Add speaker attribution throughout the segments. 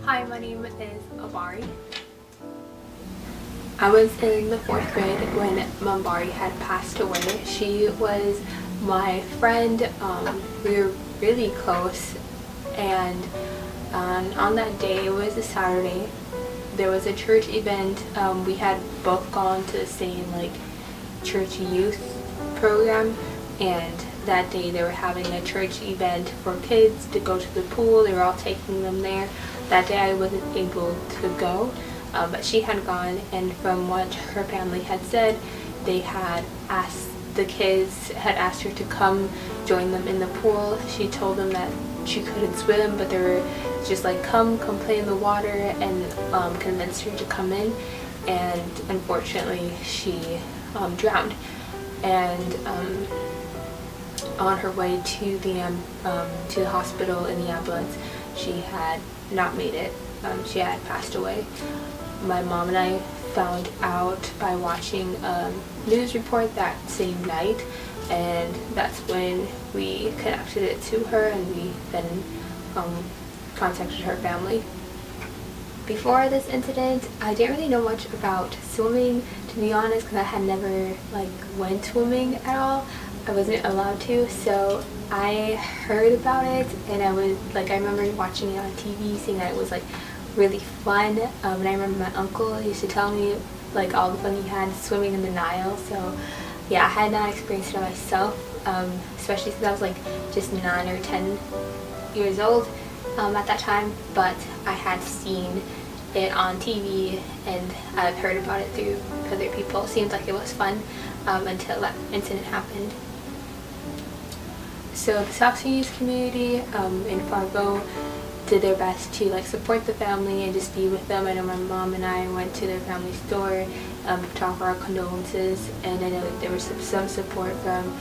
Speaker 1: Hi, my name is Abari. I was in the 4th grade when Abari had passed away. She was my friend. We were really close, and on that day, it was a Saturday, there was a church event. We had both gone to the same church youth program, and that day they were having a church event for kids to go to the pool. They were all taking them there. That day I wasn't able to go, but she had gone, and from what her family had said, they had asked the kids, had asked her to come join them in the pool. She told them that she couldn't swim, but they were just like, come play in the water, and convinced her to come in. And unfortunately she drowned, and on her way to the hospital in the ambulance, she had not made it. She had passed away. My mom and I found out by watching a news report that same night, and that's when we connected it to her, and we then contacted her family. Before this incident, I didn't really know much about swimming, to be honest, because I had never went swimming at all. I wasn't allowed to, so I heard about it, and I remember watching it on TV, seeing that it was really fun. And I remember my uncle used to tell me all the fun he had swimming in the Nile. So yeah, I had not experienced it myself, especially since I was just 9 or 10 years old at that time, but I had seen it on TV, and I've heard about it through other people. It seemed like it was fun until that incident happened. So the South Sudanese community in Fargo did their best to support the family and just be with them. I know my mom and I went to their family store to offer our condolences, and I know that there was some support from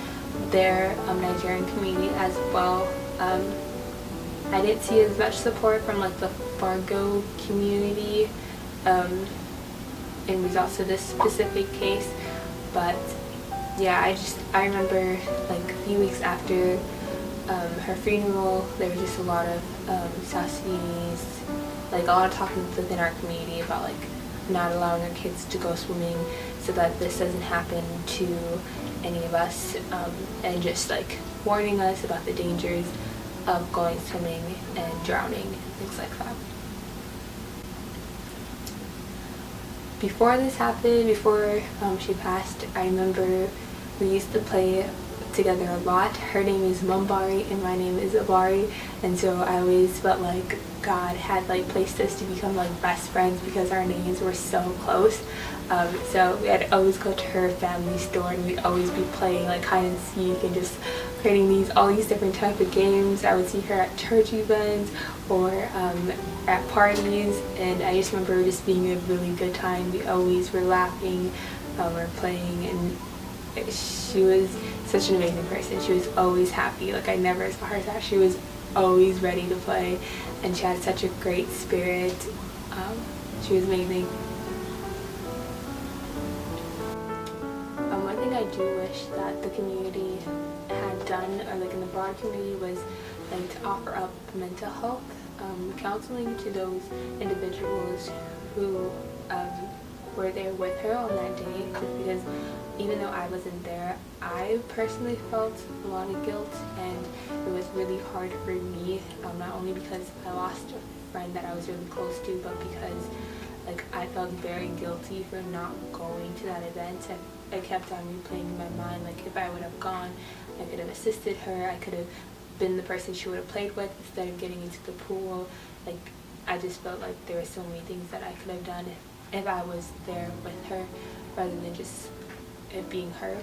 Speaker 1: their Nigerian community as well. I didn't see as much support from the Fargo community in regards to this specific case, but yeah, I remember a few weeks after her funeral, there was just a lot of South Sudanese, a lot of talking within our community about not allowing our kids to go swimming so that this doesn't happen to any of us, and just warning us about the dangers of going swimming and drowning, things like that. Before this happened, before she passed, I remember we used to play together a lot. Her name is Mumbari and my name is Abari, and so I always felt like God had placed us to become best friends because our names were so close. So we had always go to her family store, and we'd always be playing hide and seek and just creating all these different type of games. I would see her at church events or at parties, and I just remember just being a really good time. We always were laughing, or playing, and she was such an amazing person. She was always happy. I never saw her sad. She was always ready to play, and she had such a great spirit. She was amazing. One thing I do wish that the community had done, or in the broad community, was to offer up mental health counseling to those individuals who were there with her on that day, just because even though I wasn't there, I personally felt a lot of guilt, and it was really hard for me, not only because I lost a friend that I was really close to, but because I felt very guilty for not going to that event. I kept on replaying in my mind, if I would have gone, I could have assisted her, I could have been the person she would have played with instead of getting into the pool. I just felt there were so many things that I could have done if I was there with her, rather than just it being her.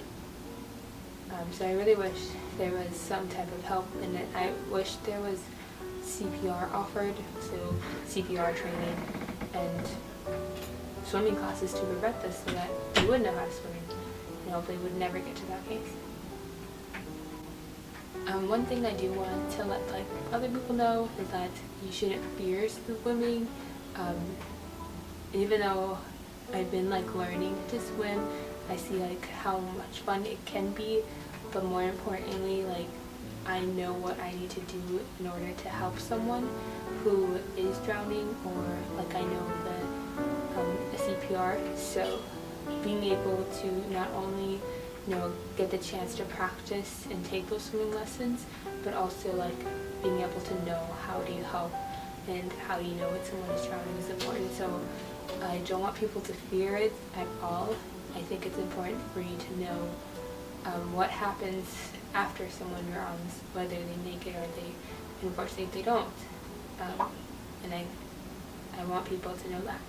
Speaker 1: So I really wish there was some type of help in it. I wish there was CPR offered, so CPR training and swimming classes to prevent this, so that we would know how to swim, and hopefully would never get to that case. One thing I do want to let other people know is that you shouldn't fear swimming. Even though I've been learning to swim, I see how much fun it can be, but more importantly, I know what I need to do in order to help someone who is drowning, or like I know the CPR. So being able to not only get the chance to practice and take those swimming lessons, but also like being able to know how do you help and how do you know when someone is drowning is important. So I don't want people to fear it at all. I think it's important for you to know what happens after someone drowns, whether they make it or unfortunately they don't. And I want people to know that.